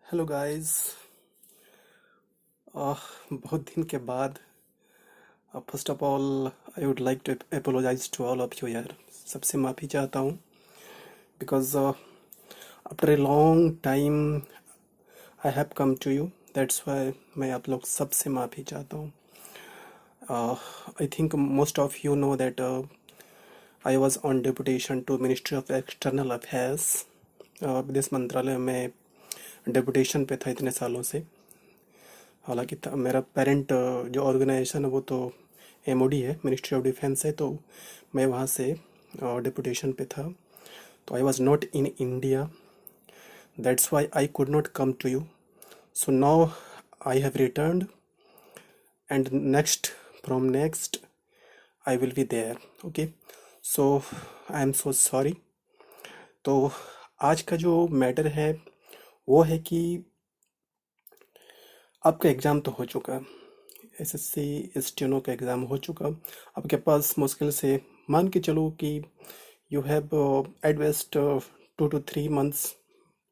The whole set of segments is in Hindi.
Hello guys. बहुत दिन के बाद first of all I would like to apologize to all of you यार। सबसे माफ़ी चाहता हूँ because after a long time I have come to you. That's why मैं आप लोग सबसे माफ़ी चाहता हूँ। I think most of you know that I was on deputation to ministry of external affairs. विदेश मंत्रालय में डेपुटेशन पे था इतने सालों से। हालांकि मेरा पेरेंट जो ऑर्गेनाइजेशन है वो तो एमओडी है, मिनिस्ट्री ऑफ डिफेंस है, तो मैं वहाँ से डिपुटेशन पे था। तो I was not in India, that's why I could not come to you. So now I have returned and next from next I will be there. Okay, so I am so sorry. तो आज का जो मैटर है वो है कि आपका एग्ज़ाम तो हो चुका, एसएससी स्टेनो का एग्ज़ाम हो चुका। आपके पास मुश्किल से मान के चलो कि you have at best 2 to 3 months,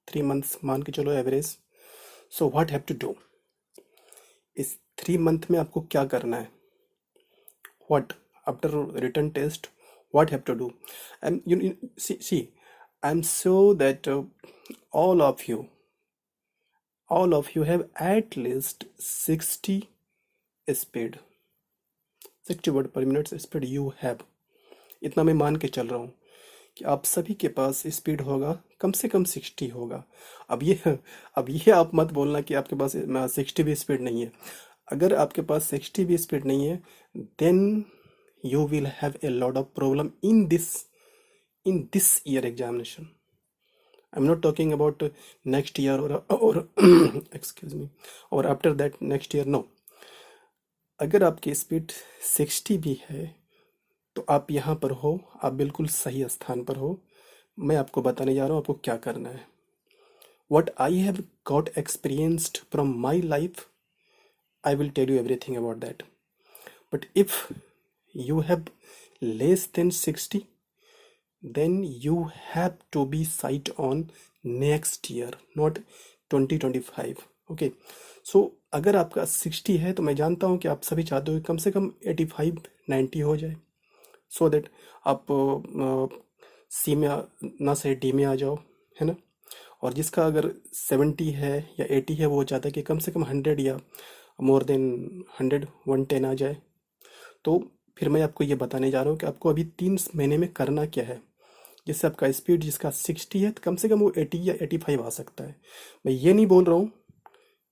3 months मान के चलो average. So what have to do इस 3 मंथ में आपको क्या करना है? What after return test what have to do? And you see I am sure that all of you all of you have at least 60 speed, 60 word per minute speed you have. इतना मैं मान के चल रहा हूँ कि आप सभी के पास स्पीड होगा, कम से कम 60 होगा। अब ये आप मत बोलना कि आपके पास 60 भी स्पीड नहीं है। अगर आपके पास 60 भी स्पीड नहीं है, then you will have a lot of problem in this year examination. I am not talking about next year और एक्सक्यूज मी, और after that next year, no. अगर आपकी स्पीड 60 भी है तो आप यहाँ पर हो, आप बिल्कुल सही स्थान पर हो। मैं आपको बताने जा रहा हूँ आपको क्या करना है। What I have got experienced from my life, I will tell you everything about that. But if you have less than 60, then you have to be sight on next year, not 2025. Okay, सो अगर आपका 60 है तो मैं जानता हूँ कि आप सभी चाहते हो कि कम से कम 85-90 हो जाए, सो दैट आप सी में ना से डी में आ जाओ, है ना। और जिसका अगर 70 है या 80 है वो चाहता है कि कम से कम 100 या मोर देन 100, 110 आ जाए। तो फिर मैं आपको ये बताने जा रहा हूँ कि आपको अभी 3 महीने में करना क्या है, जिससे आपका स्पीड जिसका 60 है तो कम से कम वो 80 या 85 आ सकता है। मैं ये नहीं बोल रहा हूँ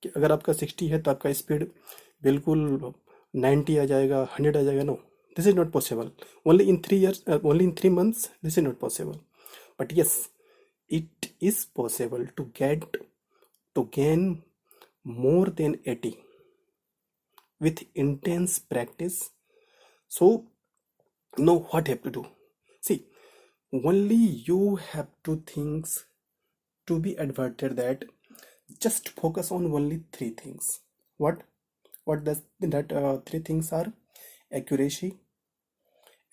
कि अगर आपका 60 है तो आपका स्पीड बिल्कुल 90 आ जाएगा, 100 आ जाएगा, no. This is not possible. Only in 3 months this is not possible. But yes, it is possible to gain more than 80 with intense practice. So now what have to do? See, only you have two things to be adverted, that just focus on only three things. What does that three things are? Accuracy,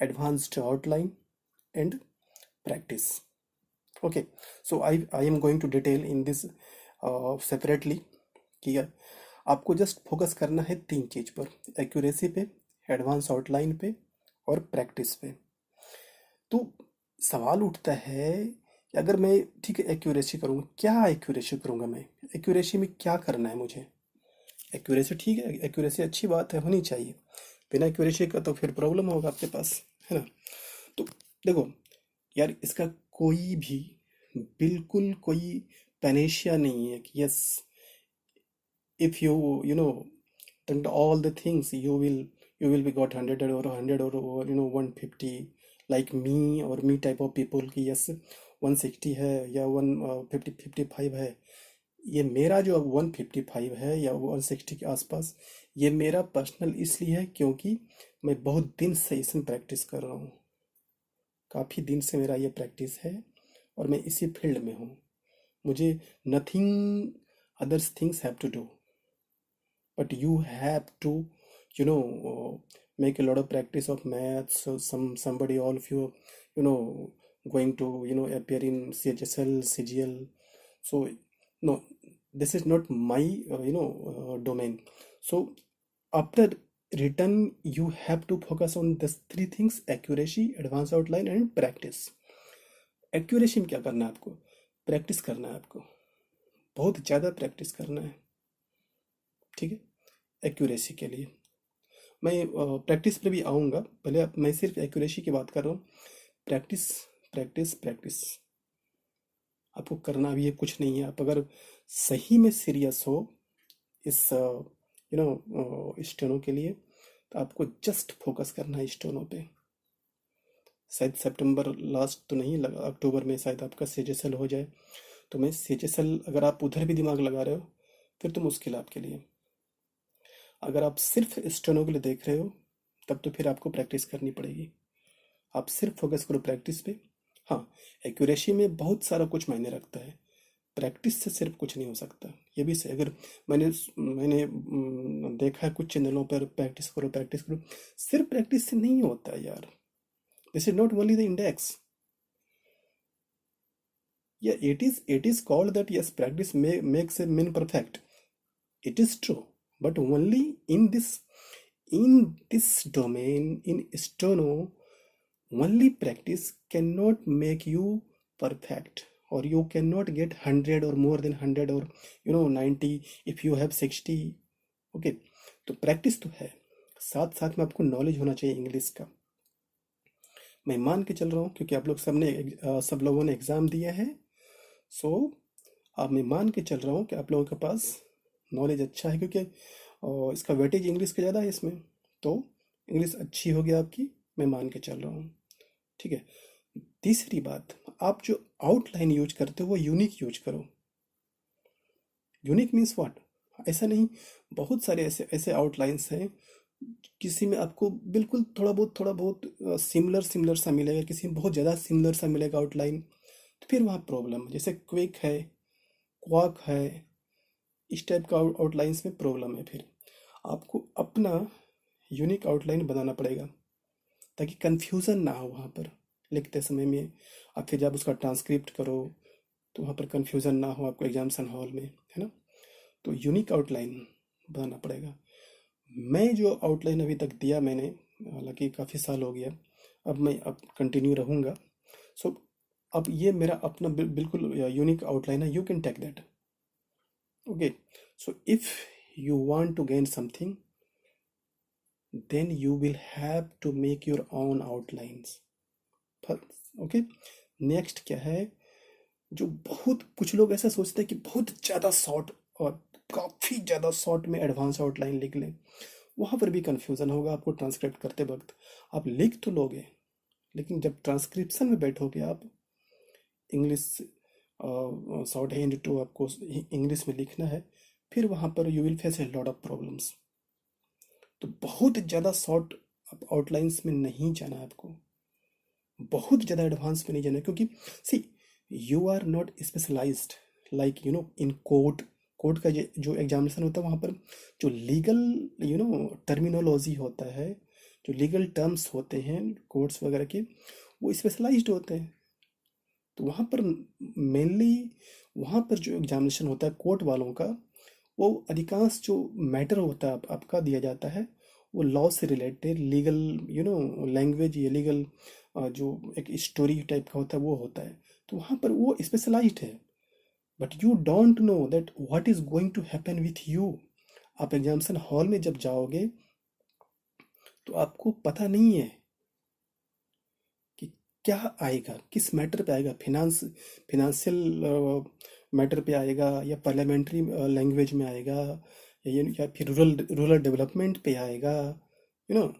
advanced outline, and practice. Okay, so I am going to detail in this separately कि आपको जस्ट फोकस करना है 3 चीज पर, एक्यूरेसी पे, एडवांस आउटलाइन पे और प्रैक्टिस पे। तो सवाल उठता है कि अगर मैं ठीक है एक्यूरेसी करूँगा, क्या एक्यूरेसी करूँगा मैं? एक्यूरेसी में क्या करना है मुझे? एक्यूरेसी ठीक है, एक्यूरेसी अच्छी बात है, होनी चाहिए। बिना एक्यूरेसी का तो फिर प्रॉब्लम होगा आपके पास, है ना। तो देखो यार, इसका कोई भी बिल्कुल कोई पैनेशिया नहीं है कि yes, if you know then all the things you will be got 100 or 100 or 150, like me or me type of people की यस 160 है या 155 है। ये मेरा जो 155 है या 160 के आसपास, ये मेरा पर्सनल इसलिए है क्योंकि मैं बहुत दिन से इसमें प्रैक्टिस कर रहा हूँ। काफ़ी दिन से मेरा ये प्रैक्टिस है और मैं इसी फील्ड में हूँ। मुझे nothing others things have to do, but you have to make a lot of practice of maths. So somebody, all of you, you know going to appear in CHSL, CGL. So no, this is not my domain. So after written, you have to focus on this three things: accuracy, advanced outline and practice. Accuracy में क्या करना है आपको? प्रैक्टिस करना है आपको, बहुत ज़्यादा प्रैक्टिस करना है, ठीक है, एक्यूरेसी के लिए। मैं प्रैक्टिस पे भी आऊँगा, पहले मैं सिर्फ एक्यूरेसी की बात कर रहा हूँ। प्रैक्टिस प्रैक्टिस प्रैक्टिस आपको करना भी है, कुछ नहीं है। आप अगर सही में सीरियस हो इस स्टेनो के लिए, तो आपको जस्ट फोकस करना है स्टेनो पे। शायद सितंबर लास्ट तो नहीं लगा, अक्टूबर में शायद आपका सीजेसल हो जाए। तो मैं सीजेसल, अगर आप उधर भी दिमाग लगा रहे हो फिर तो मुश्किल है आपके लिए। अगर आप सिर्फ स्टेनो के लिए देख रहे हो तब तो फिर आपको प्रैक्टिस करनी पड़ेगी। आप सिर्फ फोकस करो प्रैक्टिस पे। हाँ, एक्यूरेसी में बहुत सारा कुछ मायने रखता है, प्रैक्टिस से सिर्फ कुछ नहीं हो सकता, ये भी सही। अगर मैंने मैंने देखा है कुछ चैनलों पर, प्रैक्टिस करो प्रैक्टिस करो, सिर्फ प्रैक्टिस से नहीं होता है यार। This is not only the index. Yeah, it is called that yes, practice makes a man perfect. It is true, but only in this domain, in steno, only practice cannot make you perfect, or you cannot get 100 or more than 100 or 90 if you have 60. Okay, तो प्रैक्टिस तो है, साथ साथ में आपको नॉलेज होना चाहिए इंग्लिश का। मैं मान के चल रहा हूँ क्योंकि आप लोग सब लोगों ने एग्ज़ाम दिया है। सो अब मैं मान के चल रहा हूँ कि आप लोगों के पास नॉलेज अच्छा है, क्योंकि इसका वेटेज इंग्लिश का ज़्यादा है इसमें, तो इंग्लिश अच्छी होगी आपकी, मैं मान के चल रहा हूँ, ठीक है। तीसरी बात, आप जो आउटलाइन यूज करते हो वो यूनिक यूज करो। Unique means what? ऐसा नहीं, बहुत सारे ऐसे ऐसे आउटलाइंस हैं, किसी में आपको बिल्कुल थोड़ा बहुत सिमिलर सिमिलर सा मिलेगा, किसी में बहुत ज़्यादा सिमिलर सा मिलेगा आउटलाइन, तो फिर वहाँ प्रॉब्लम है। जैसे क्विक है, क्वाक है, इस टाइप का आउटलाइंस में प्रॉब्लम है। फिर आपको अपना यूनिक आउटलाइन बनाना पड़ेगा ताकि कंफ्यूजन ना हो वहाँ पर लिखते समय में। अब फिर जब उसका ट्रांसक्रिप्ट करो तो वहाँ पर कंफ्यूजन ना हो आपको एग्जामिनेशन हॉल में, है ना। तो यूनिक आउटलाइन बनाना पड़ेगा। मैं जो आउटलाइन अभी तक दिया मैंने, हालांकि काफ़ी साल हो गया, अब कंटिन्यू रहूँगा। सो अब ये मेरा अपना बिल्कुल यूनिक आउटलाइन है, you can take that. Okay, so if you want to gain something, then you will have to make your own outlines. Okay, next क्या है, जो बहुत कुछ लोग ऐसा सोचते हैं कि बहुत ज़्यादा शॉर्ट और काफ़ी ज़्यादा शॉर्ट में एडवांस आउटलाइन लिख लें, वहाँ पर भी कंफ्यूजन होगा आपको ट्रांसक्रिप्ट करते वक्त। आप लिख तो लोगे, लेकिन जब ट्रांसक्रिप्शन में बैठोगे आप, इंग्लिश शॉर्ट हैंड टू आपको इंग्लिश में लिखना है, फिर वहाँ पर you will face A lot of problems. तो बहुत ज़्यादा शॉर्ट आउटलाइंस में नहीं जाना है आपको, बहुत ज़्यादा एडवांस में नहीं जाना, क्योंकि see you are not specialised like in court का जो एग्जामिनेशन होता है, वहाँ पर जो लीगल टर्मिनोलॉजी होता है, जो लीगल टर्म्स होते हैं कोर्ट्स वगैरह के, वो स्पेशलाइज्ड होते हैं। तो वहाँ पर मेनली, वहाँ पर जो एग्जामिनेशन होता है कोर्ट वालों का, वो अधिकांश जो मैटर होता है आपका दिया जाता है, वो लॉ से रिलेटेड लीगल लैंग्वेज या लीगल जो एक स्टोरी टाइप का होता है वो होता है। तो वहाँ पर वो स्पेशलाइज्ड है, but you don't know that what is going to happen with you. आप एग्जामिनेशन हॉल में जब जाओगे तो आपको पता नहीं है कि क्या आएगा, किस मैटर पे आएगा, फिनेंशियल मैटर पे आएगा, या पार्लियामेंट्री लैंग्वेज में आएगा, या फिर रूरल डेवलपमेंट पे आएगा, यू नो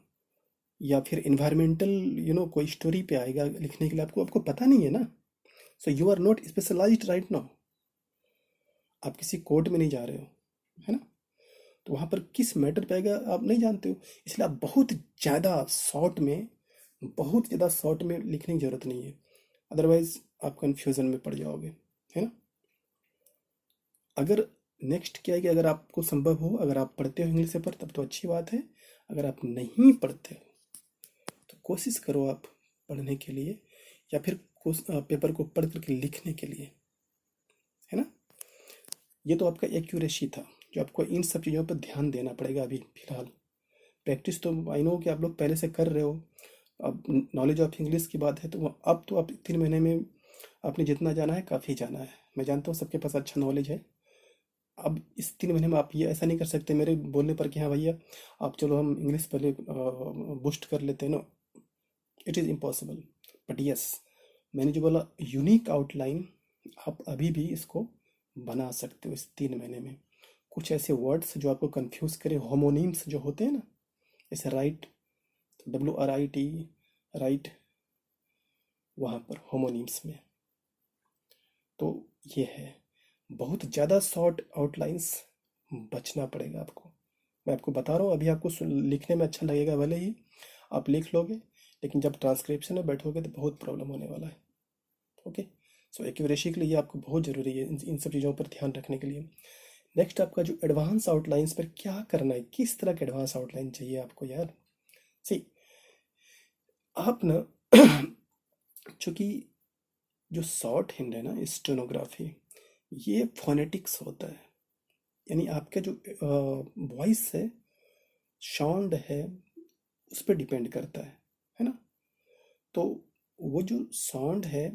या फिर इन्वायरमेंटल कोई स्टोरी पे आएगा लिखने के लिए, आपको पता नहीं है ना। So you are not specialized right now, आप किसी कोर्ट में नहीं जा रहे हो, है ना। तो वहाँ पर किस मैटर पे आएगा आप नहीं जानते हो, इसलिए आप बहुत ज़्यादा शॉर्ट में लिखने की ज़रूरत नहीं है, अदरवाइज आप कंफ्यूजन में पड़ जाओगे, है ना। अगर नेक्स्ट क्या है कि अगर आपको संभव हो, अगर आप पढ़ते हो इंग्लिश पेपर तब तो अच्छी बात है, अगर आप नहीं पढ़ते हो तो कोशिश करो आप पढ़ने के लिए, या फिर पेपर को पढ़ करके लिखने के लिए, है ना। ये तो आपका एक्यूरेसी था, जो आपको इन सब चीज़ों पर ध्यान देना पड़ेगा अभी फिलहाल। प्रैक्टिस तो आई नो कि आप लोग पहले से कर रहे हो। अब नॉलेज ऑफ इंग्लिश की बात है तो अब तो आप 3 महीने में आपने जितना जाना है काफ़ी जाना है। मैं जानता हूँ सबके पास अच्छा नॉलेज है। अब इस 3 महीने में आप ये ऐसा नहीं कर सकते मेरे बोलने पर कि हाँ भैया आप चलो हम इंग्लिश पहले बूस्ट कर लेते हैं। No, it is impossible. But yes, मैंने जो बोला यूनिक आउटलाइन, आप अभी भी इसको बना सकते हो इस 3 महीने में। कुछ ऐसे वर्ड्स जो आपको कंफ्यूज करे, होमोनिम्स जो होते हैं ना, जैसे राइट, WRIT, राइट, वहाँ पर होमोनिम्स में। तो ये है, बहुत ज़्यादा शॉर्ट आउटलाइंस बचना पड़ेगा आपको। मैं आपको बता रहा हूँ, अभी आपको लिखने में अच्छा लगेगा, भले ही आप लिख लोगे, लेकिन जब ट्रांसक्रिप्शन में बैठोगे तो बहुत प्रॉब्लम होने वाला है। ओके, सो एक्यूरेसी के लिए आपको बहुत ज़रूरी है इन सब चीज़ों पर ध्यान रखने के लिए। नेक्स्ट आपका जो एडवांस आउटलाइंस पर क्या करना है, किस तरह का एडवांस आउटलाइन चाहिए आपको यार। सी, आप ना चूंकि जो शॉर्ट हैंड है ना स्टेनोग्राफी, ये फोनेटिक्स होता है, यानी आपका जो वॉइस है, साउंड है, उस पर डिपेंड करता है ना। तो वो जो साउंड है,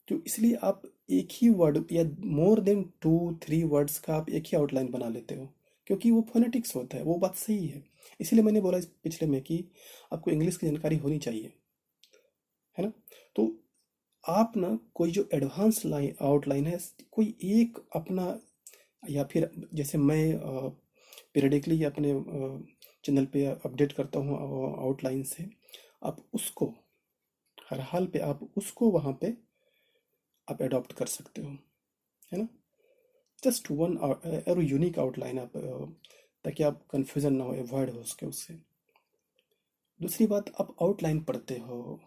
तो इसलिए आप एक ही वर्ड या मोर देन 2-3 वर्ड्स का आप एक ही आउटलाइन बना लेते हो, क्योंकि वो फोनेटिक्स होता है। वो बात सही है, इसीलिए मैंने बोला इस पिछले में कि आपको इंग्लिश की जानकारी होनी चाहिए, है ना। तो आप ना कोई जो एडवांस लाइन आउटलाइन है, कोई एक अपना, या फिर जैसे मैं पीरियडिकली अपने चैनल पे अपडेट करता हूँ आउटलाइन से, आप उसको हर हाल पे आप उसको वहाँ पे आप अडॉप्ट कर सकते हो, है ना। जस्ट वन और यूनिक आउटलाइन आप ताकि आप कंफ्यूजन ना हो, अवॉइड हो उसके उससे। दूसरी बात, आप आउटलाइन पढ़ते हो,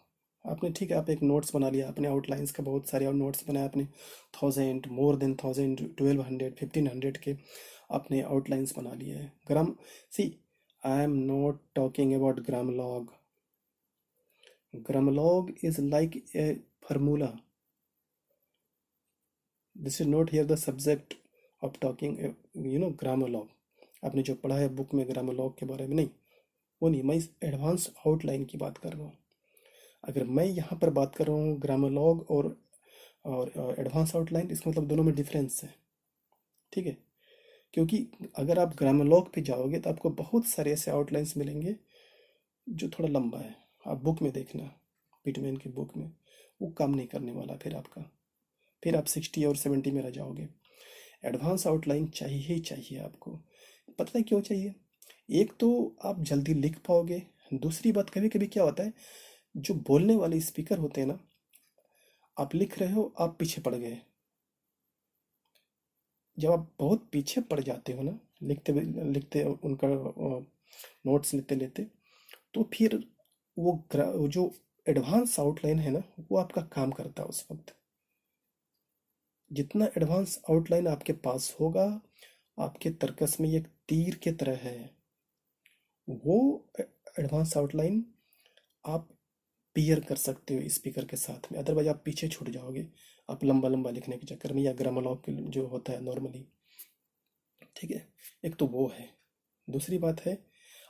आपने ठीक है, आप एक नोट्स बना लिया, आपने आउटलाइंस का बहुत सारे और नोट्स बनाए आपने, 1000, मोर देन 1000, 1200, 1500 के आपने आउटलाइंस बना लिए हैं। Gram, see, I am not talking about grammalogue. Grammalogue is like a formula. This is not here the subject of talking, grammalogue. आपने जो पढ़ा है बुक में ग्रामलॉग के बारे में, नहीं, वो नहीं, मैं इस एडवांस आउटलाइन की बात कर रहा हूँ। अगर मैं यहाँ पर बात कर रहा हूँ ग्रामोलॉग और एडवांस आउटलाइन, इसका मतलब दोनों में डिफरेंस है, ठीक है। क्योंकि अगर आप ग्रामोलॉग पे जाओगे तो आपको बहुत सारे ऐसे आउटलाइंस मिलेंगे जो थोड़ा लंबा है। आप बुक में देखना, पिटमैन की बुक में, वो काम नहीं करने वाला फिर आपका, फिर आप 60 और 70 में रह जाओगे। एडवांस आउटलाइन चाहिए ही चाहिए आपको। पता है क्यों चाहिए? एक तो आप जल्दी लिख पाओगे, दूसरी बात कभी कभी क्या होता है, जो बोलने वाले स्पीकर होते हैं ना, आप लिख रहे हो, आप पीछे पड़ गए, जब आप बहुत पीछे पड़ जाते हो ना, लिखते लिखते उनका नोट्स लेते लेते, तो फिर वो जो एडवांस आउटलाइन है ना, वो आपका काम करता है उस वक्त। जितना एडवांस आउटलाइन आपके पास होगा, आपके तर्कस में एक तीर के तरह है, वो एडवांस आउटलाइन आप पेयर कर सकते हो स्पीकर के साथ में, अदरवाइज आप पीछे छूट जाओगे, आप लंबा लंबा लिखने के चक्कर में, या ग्रामोलॉग के जो होता है नॉर्मली, ठीक है। एक तो वो है। दूसरी बात है,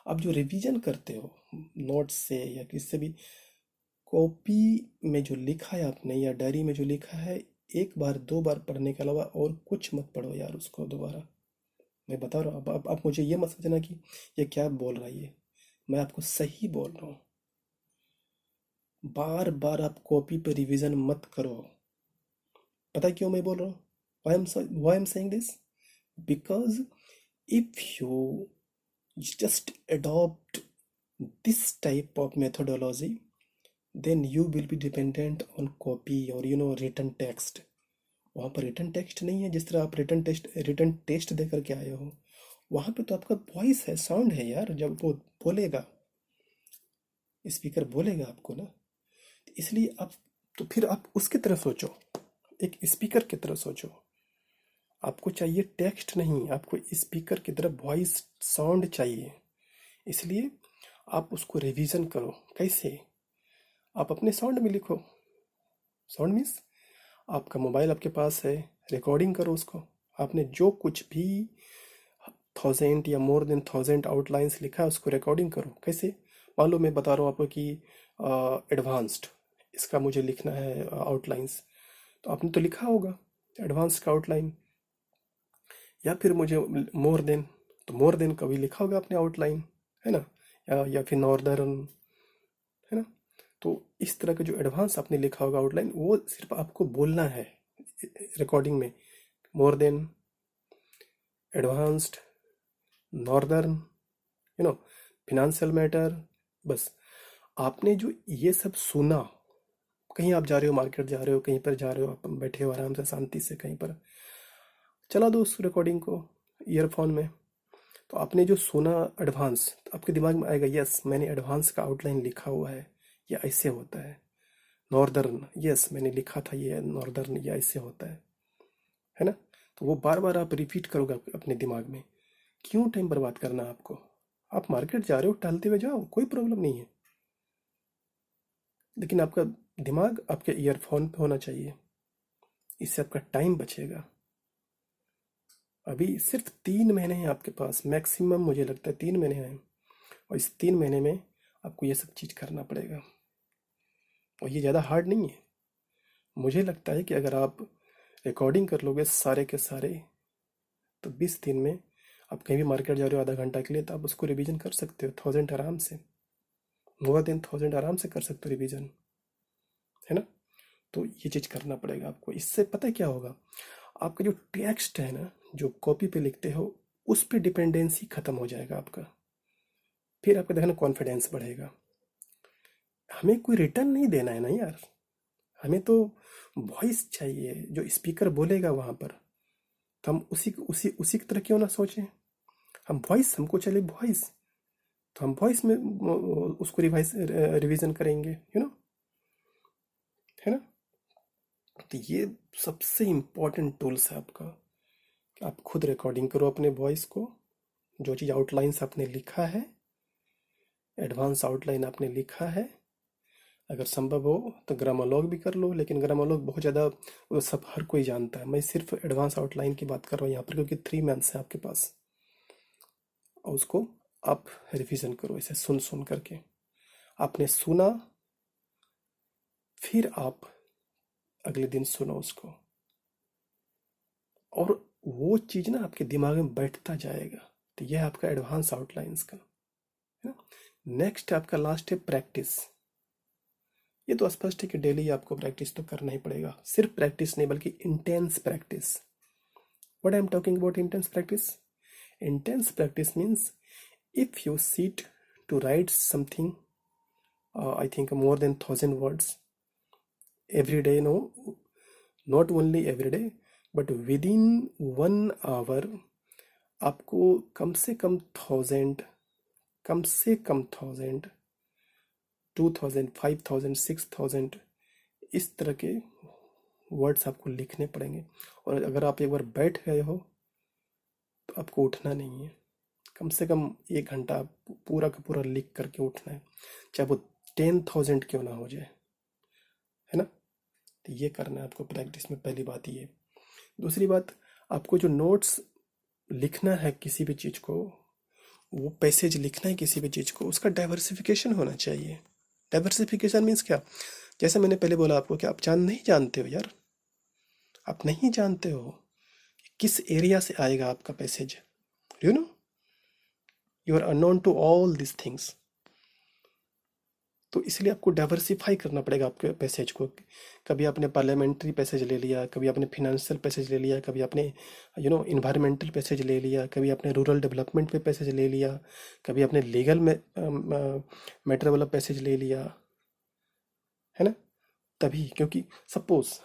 आप जो रिवीजन करते हो नोट्स से या किससे भी, कॉपी में जो लिखा है आपने या डायरी में जो लिखा है, एक बार दो बार पढ़ने के अलावा और कुछ मत पढ़ो यार उसको दोबारा। मैं बता रहा हूँ, अब आप मुझे ये मत समझना कि ये क्या बोल रहा है ये, मैं आपको सही बोल रहा हूँ। बार बार आप कॉपी पे रिवीजन मत करो। पता है क्यों मैं बोल रहा हूँ? why I'm saying this? Because if you just adopt this type of methodology, then you will be dependent on copy or written text. वहाँ पर रिटर्न टेक्स्ट नहीं है, जिस तरह आप रिटर्न टेस्ट दे करके आए हो, वहाँ पे तो आपका वॉइस है, साउंड है यार, जब वो बोलेगा, स्पीकर बोलेगा आपको ना, इसलिए आप, तो फिर आप उसकी तरह सोचो, एक स्पीकर की तरह सोचो। आपको चाहिए टेक्स्ट नहीं, आपको स्पीकर की तरह वॉइस साउंड चाहिए। इसलिए आप उसको रिवीजन करो। कैसे? आप अपने साउंड में लिखो। साउंड मीन्स आपका मोबाइल आपके पास है, रिकॉर्डिंग करो उसको, आपने जो कुछ भी 1000 या मोर देन 1000 आउटलाइंस लिखा है उसको रिकॉर्डिंग करो। कैसे? मान लो मैं बता रहा हूँ आपको कि एडवांस्ड इसका मुझे लिखना है आउटलाइंस, तो आपने तो लिखा होगा एडवांस का आउटलाइन। या फिर मुझे मोर देन, तो मोर देन का भी लिखा होगा आपने आउटलाइन, है ना? या फिर नॉर्दर्न, है ना? तो इस तरह का जो एडवांस आपने लिखा होगा आउटलाइन, वो सिर्फ आपको बोलना है रिकॉर्डिंग में, more than, advanced, northern, financial matter. बस आपने जो ये सब सुना, कहीं आप जा रहे हो, मार्केट जा रहे हो, कहीं पर जा रहे हो, आप बैठे हो आराम से शांति से कहीं पर, चला दो उस रिकॉर्डिंग को ईयरफोन में। तो आपने जो सुना एडवांस, तो आपके दिमाग में आएगा यस मैंने एडवांस का आउटलाइन लिखा हुआ है, ये ऐसे होता है। नॉर्दर्न, यस मैंने लिखा था ये नॉर्दर्न, ये ऐसे होता है ना? तो वो बार बार आप रिपीट करोगे अपने दिमाग में। क्यों टाइम बर्बाद करना आपको? आप मार्केट जा रहे हो, टहलते हुए जाओ, कोई प्रॉब्लम नहीं है, लेकिन आपका दिमाग आपके ईयरफोन पे होना चाहिए, इससे आपका टाइम बचेगा। अभी सिर्फ 3 महीने हैं आपके पास, मैक्सिमम मुझे लगता है 3 महीने हैं, और इस 3 महीने में आपको ये सब चीज़ करना पड़ेगा, और ये ज़्यादा हार्ड नहीं है। मुझे लगता है कि अगर आप रिकॉर्डिंग कर लोगे सारे के सारे, तो 20 दिन में आप कहीं भी मार्केट जा रहे हो आधा घंटा के लिए, तो आप उसको रिवीजन कर सकते हो 1000 आराम से, मोर देन 1000 आराम से कर सकते हो रिवीजन, है ना? तो ये चीज़ करना पड़ेगा आपको। इससे पता है क्या होगा, आपका जो टेक्स्ट है ना, जो कॉपी पे लिखते हो, उस पे डिपेंडेंसी खत्म हो जाएगा आपका। फिर आपका देखना कॉन्फिडेंस बढ़ेगा। हमें कोई रिटर्न नहीं देना है ना यार, हमें तो वॉइस चाहिए, जो स्पीकर बोलेगा वहाँ पर, तो हम उसी उसी उसी की तरह क्यों ना सोचें। हम वॉइस, हमको चले वॉइस, तो हम वॉइस में उसको रिवीजन करेंगे, है ना? तो ये सबसे इम्पोर्टेंट टूल्स है आपका, कि आप खुद रिकॉर्डिंग करो अपने वॉइस को, जो चीज़ आउटलाइंस आपने लिखा है, एडवांस आउटलाइन आपने लिखा है, अगर संभव हो तो ग्रामोलॉग भी कर लो, लेकिन ग्रामोलॉग बहुत ज़्यादा, वो सब हर कोई जानता है। मैं सिर्फ एडवांस आउटलाइन की बात कर रहा हूँ यहाँ पर, क्योंकि 3 मंथ्स है आपके पास, और उसको आप रिवीजन करो इसे सुन सुन करके। आपने सुना, फिर आप अगले दिन सुनो उसको, और वो चीज़ ना आपके दिमाग में बैठता जाएगा। तो यह है आपका एडवांस आउटलाइंस का, है ना? नेक्स्ट आपका लास्ट है प्रैक्टिस। ये तो स्पष्ट है कि डेली आपको प्रैक्टिस तो करना ही पड़ेगा, सिर्फ प्रैक्टिस नहीं बल्कि intense practice. What I am talking about intense practice? Intense practice means if you sit to write something, I think more than 1000 words every day, no, not only every day, but within 1 hour आपको कम से कम 1000, कम से कम 1000, 2000, 5000, 6000, इस तरह के वर्ड्स आपको लिखने पड़ेंगे। और अगर आप एक बार बैठ गए हो, तो आपको उठना नहीं है। कम से कम 1 घंटा पूरा का पूरा लिख करके उठना है, चाहे वो 10,000 क्यों ना हो जाए, है ना? तो ये करना है आपको प्रैक्टिस में, पहली बात ये। दूसरी बात, आपको जो नोट्स लिखना है किसी भी चीज़ को, वो पैसेज लिखना है किसी भी चीज़ को, उसका डाइवर्सिफिकेशन होना चाहिए। डाइवर्सिफिकेशन मीन्स क्या? जैसे मैंने पहले बोला आपको कि आप नहीं जानते हो यार, आप नहीं जानते हो किस एरिया से आएगा आपका passage, you know, you are unknown to all this things. तो इसलिए आपको डाइवर्सिफाई करना पड़ेगा आपके पैसेज को। कभी आपने पार्लियामेंट्री पैसेज ले लिया, कभी आपने फिनेंशियल पैसेज ले लिया, कभी आपने इन्वायरमेंटल पैसेज ले लिया, कभी आपने रूरल डेवलपमेंट पे पैसेज ले लिया, कभी आपने लीगल में मैटर वाला पैसेज ले लिया, है ना? तभी, क्योंकि सपोज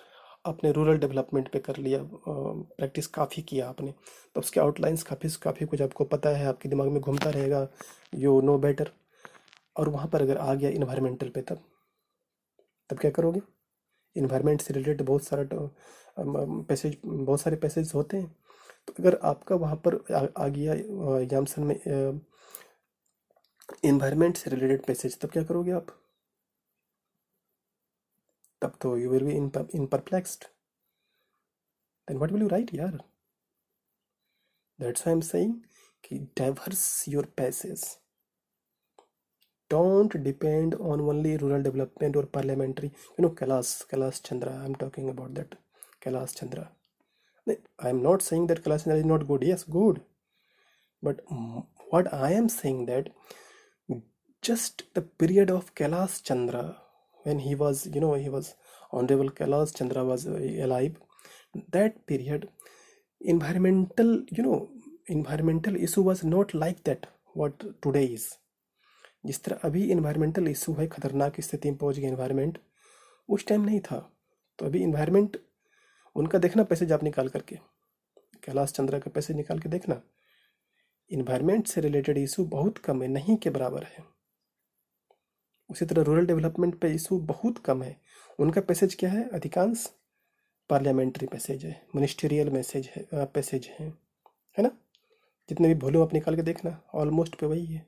आपने रूरल डेवलपमेंट पे कर लिया, प्रैक्टिस काफ़ी किया आपने, तो उसके आउटलाइंस काफ़ी काफ़ी कुछ आपको पता है, आपके दिमाग में घूमता रहेगा, यू नो बेटर। और वहाँ पर अगर आ गया इन्वायरमेंटल पे, तब तब क्या करोगे? इन्वायरमेंट से रिलेटेड बहुत सारा पैसेज, बहुत सारे पैसेज होते हैं। तो अगर आपका वहाँ पर आ गया एग्जाम्सन में इन्वायरमेंट से रिलेटेड पैसेज, तब क्या करोगे आप? तब तो you will be in perplexed. Then what will you write यार? दैट्स आई एम सेइंग कि diverse your passage, don't depend on only rural development or parliamentary. Kailash Chandra, I'm talking about that. Kailash Chandra, I'm not saying that Kailash Chandra is not good. Yes, good. But what I am saying that just the period of Kailash Chandra, when he was, he was Honorable Kailash Chandra was alive, that period, environmental, environmental issue was not like that what today is. जिस तरह अभी इन्वायरमेंटल इशू है, खतरनाक स्थिति में पहुंच गई इन्वायरमेंट, उस टाइम नहीं था। तो अभी इन्वायरमेंट उनका देखना पैसेज आप निकाल करके, कैलाश चंद्रा का पैसेज निकाल के देखना, इन्वायरमेंट से रिलेटेड इशू बहुत कम है, नहीं के बराबर है। उसी तरह रूरल डेवलपमेंट पे इशू बहुत कम है। उनका पैसेज क्या है? अधिकांश पार्लियामेंट्री पैसेज है, मिनिस्टीरियल मैसेज है, पैसेज है ना। जितने भी वॉल्यूम आप निकाल के देखना, ऑलमोस्ट पे वही है।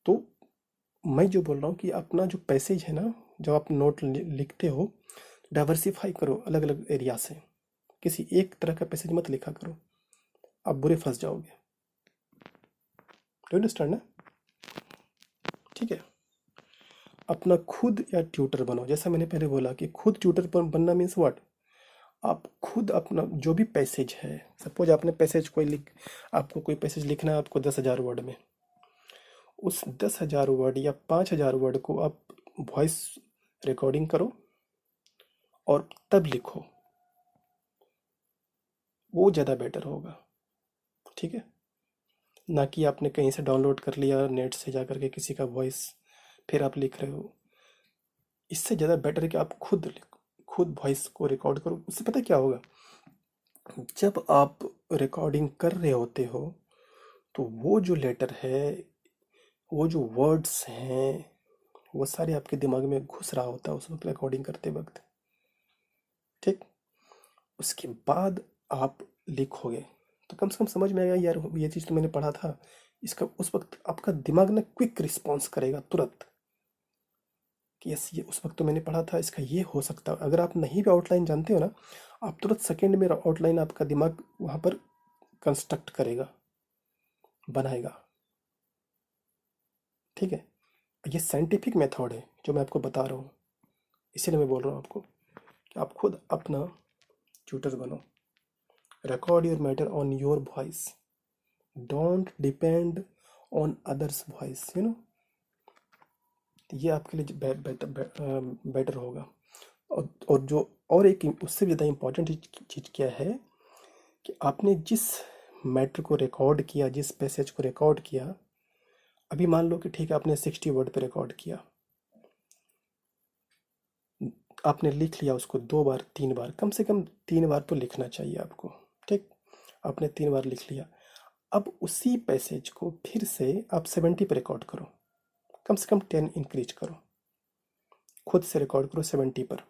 तो मैं जो बोल रहा हूँ कि अपना जो पैसेज है ना, जब आप नोट लिखते हो, डाइवर्सिफाई करो अलग अलग एरिया से, किसी एक तरह का पैसेज मत लिखा करो, आप बुरे फंस जाओगे। डू अंडरस्टैंड ना? ठीक है। अपना खुद या ट्यूटर बनो, जैसा मैंने पहले बोला कि खुद ट्यूटर बनना मीन्स व्हाट, आप खुद अपना जो भी पैसेज है, सपोज आपने पैसेज आपको कोई पैसेज लिखना है, आपको 10,000 वर्ड में, उस 10,000 वर्ड या 5,000 वर्ड को आप वॉइस रिकॉर्डिंग करो और तब लिखो, वो ज़्यादा बेटर होगा। ठीक है, ना कि आपने कहीं से डाउनलोड कर लिया नेट से जा करके किसी का वॉइस, फिर आप लिख रहे हो। इससे ज़्यादा बेटर है कि आप खुद वॉइस को रिकॉर्ड करो। उससे पता क्या होगा, जब आप रिकॉर्डिंग कर रहे होते हो तो वो जो लेटर है, वो जो वर्ड्स हैं, वो सारे आपके दिमाग में घुस रहा होता है उस वक्त रिकॉर्डिंग करते वक्त। ठीक, उसके बाद आप लिखोगे तो कम से कम समझ में आएगा, यार ये चीज़ तो मैंने पढ़ा था। इसका उस वक्त आपका दिमाग ना क्विक रिस्पॉन्स करेगा तुरंत कि यस, ये उस वक्त तो मैंने पढ़ा था, इसका ये हो सकता है। अगर आप नहीं भी आउटलाइन जानते हो ना, आप तुरंत सेकेंड में आउटलाइन आपका दिमाग वहाँ पर कंस्ट्रक्ट करेगा, बनाएगा। ठीक है, ये साइंटिफिक मेथड है जो मैं आपको बता रहा हूँ, इसीलिए मैं बोल रहा हूँ आपको कि आप खुद अपना ट्यूटर बनो। Record your matter on your voice, don't depend on others voice, ये आपके लिए बेटर होगा। और जो और एक उससे भी ज़्यादा इम्पोर्टेंट चीज़ क्या है कि आपने जिस मैटर को रिकॉर्ड किया, जिस पैसेज को रिकॉर्ड किया, अभी मान लो कि ठीक है आपने 60 वर्ड पे रिकॉर्ड किया, आपने लिख लिया उसको 2 बार 3 बार, कम से कम 3 बार तो लिखना चाहिए आपको। ठीक, आपने 3 बार लिख लिया, अब उसी पैसेज को फिर से आप 70 पे रिकॉर्ड करो, कम से कम 10 इंक्रीज करो, खुद से रिकॉर्ड करो 70 पर।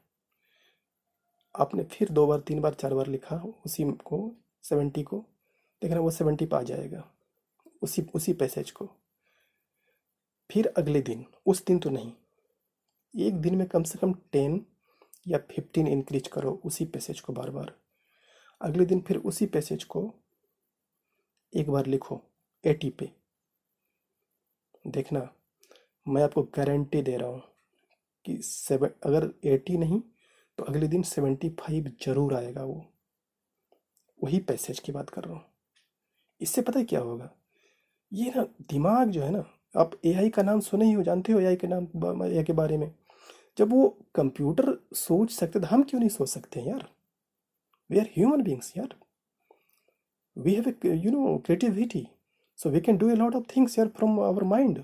आपने फिर 2 बार 3 बार 4 बार लिखा उसी को 70 को, देखना वो 70 पे आ जाएगा, उसी पैसेज को। फिर अगले दिन, उस दिन तो नहीं, एक दिन में कम से कम 10 या 15 इंक्रीज करो उसी पैसेज को बार बार। अगले दिन फिर उसी पैसेज को एक बार लिखो 80 पे, देखना मैं आपको गारंटी दे रहा हूँ कि अगर 80 नहीं तो अगले दिन 75 जरूर आएगा। वो वही पैसेज की बात कर रहा हूँ। इससे पता है क्या होगा, ये ना दिमाग जो है ना, आप एआई का नाम सुने ही हो, जानते हो एआई के नाम, एआई के बारे में। जब वो कंप्यूटर सोच सकते तो हम क्यों नहीं सोच सकते हैं यार? वी आर ह्यूमन बींग्स यार, we have creativity, so we can do a lot of things यार from our mind.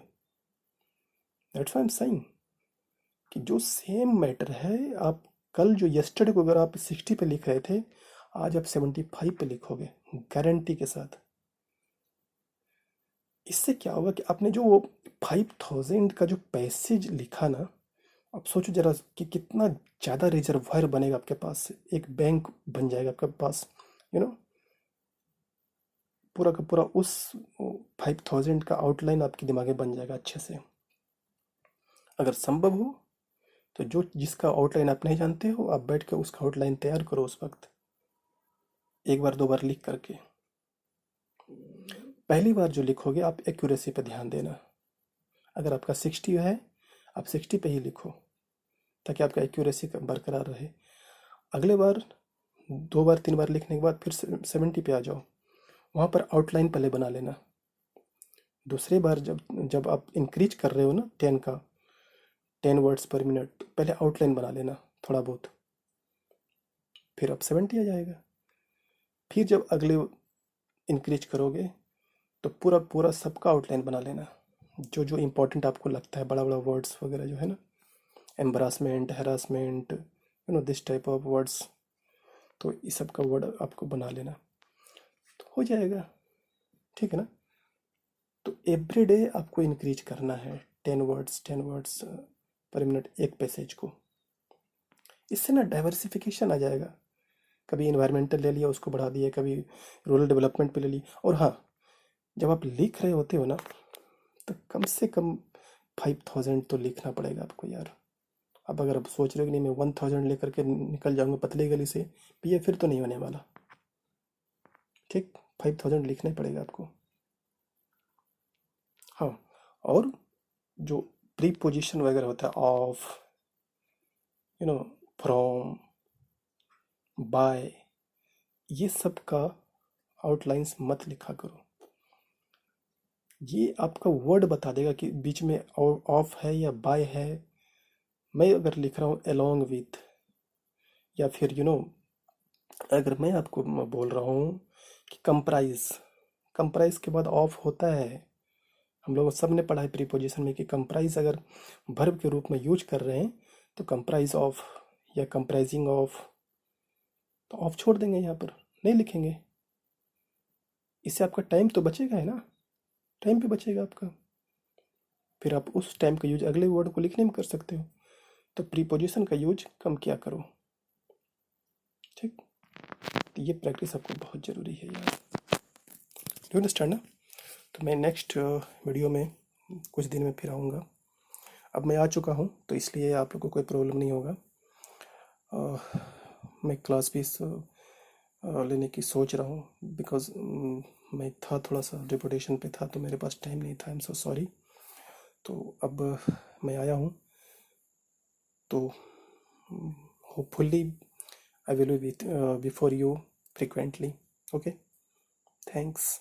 That's why I am saying कि जो सेम मैटर है, आप कल जो यस्टरडे को अगर आप 60 पे लिख रहे थे, आज आप 75 पे लिखोगे गारंटी के साथ। इससे क्या होगा कि आपने जो 5,000 का जो पैसेज लिखा ना, अब सोचो जरा कि कितना ज़्यादा रिजर्वायर बनेगा आपके पास, एक बैंक बन जाएगा आपके पास, पूरा का पूरा उस 5,000 का आउटलाइन आपके दिमाग में बन जाएगा अच्छे से। अगर संभव हो तो जो जिसका आउटलाइन आप नहीं जानते हो, आप बैठ कर उसका आउटलाइन तैयार करो उस वक्त, एक बार 2 बार लिख करके। पहली बार जो लिखोगे आप एक्यूरेसी पे ध्यान देना। अगर आपका 60 है, आप 60 पे ही लिखो, ताकि आपका एक्यूरेसी बरकरार रहे। अगले बार 2 बार 3 बार लिखने के बाद फिर 70 पे आ जाओ, वहाँ पर आउटलाइन पहले बना लेना। दूसरी बार जब जब आप इंक्रीज कर रहे हो ना 10 का, 10 वर्ड्स पर मिनट, तो पहले आउटलाइन बना लेना थोड़ा बहुत, फिर अब 70 आ जाएगा। फिर जब अगले इंक्रीज करोगे तो पूरा पूरा सबका आउटलाइन बना लेना, जो जो इम्पोर्टेंट आपको लगता है, बड़ा बड़ा वर्ड्स वगैरह जो है ना, embarrassment, harassment, this type of words, तो इस सब का वर्ड आपको बना लेना, तो हो जाएगा। ठीक है ना। तो एवरी डे आपको इंक्रीज करना है 10 वर्ड्स पर मिनट एक पैसेज को। इससे ना डाइवर्सिफिकेशन आ जाएगा। कभी इन्वायरमेंटल ले लिया, उसको बढ़ा दिया, कभी रूरल डेवलपमेंट पे ले लिया। और हाँ, जब आप लिख रहे होते हो ना, तो कम से कम 5000 तो लिखना पड़ेगा आपको यार। अब अगर आप सोच रहे हो कि नहीं मैं 1000 लेकर के निकल जाऊंगा पतली गली से, ये फिर तो नहीं होने वाला। ठीक, 5000 लिखना ही पड़ेगा आपको। हाँ, और जो प्रीपोजिशन वगैरह होता है, of, you know from, by, ये सब का आउटलाइंस मत लिखा करो। ये आपका वर्ड बता देगा कि बीच में ऑफ है या बाय है। मैं अगर लिख रहा हूँ अलोंग विथ, या फिर अगर मैं आपको बोल रहा हूँ कि कंप्राइज, कंप्राइज के बाद ऑफ होता है। हम लोग सब ने पढ़ा है प्रीपोजिशन में कि कंप्राइज अगर वर्ब के रूप में यूज कर रहे हैं तो कंप्राइज ऑफ या कंप्राइजिंग ऑफ, तो ऑफ छोड़ देंगे, यहाँ पर नहीं लिखेंगे। इससे आपका टाइम तो बचेगा, है ना, टाइम भी बचेगा आपका। फिर आप उस टाइम का यूज अगले वर्ड को लिखने में कर सकते हो। तो प्रीपोजिशन का यूज कम किया करो। ठीक, तो ये प्रैक्टिस आपको बहुत ज़रूरी है यार। डू अंडरस्टैंड ना। तो मैं नेक्स्ट वीडियो में कुछ दिन में फिर आऊँगा। अब मैं आ चुका हूँ, तो इसलिए आप लोग को कोई प्रॉब्लम नहीं होगा। मैं क्लास फीस लेने की सोच रहा हूँ, बिकॉज मैं था थोड़ा सा डिपुटेशन पे था, तो मेरे पास टाइम नहीं था। आई एम सो सॉरी। तो अब मैं आया हूँ, तो hopefully I will be before you frequently. Okay, thanks.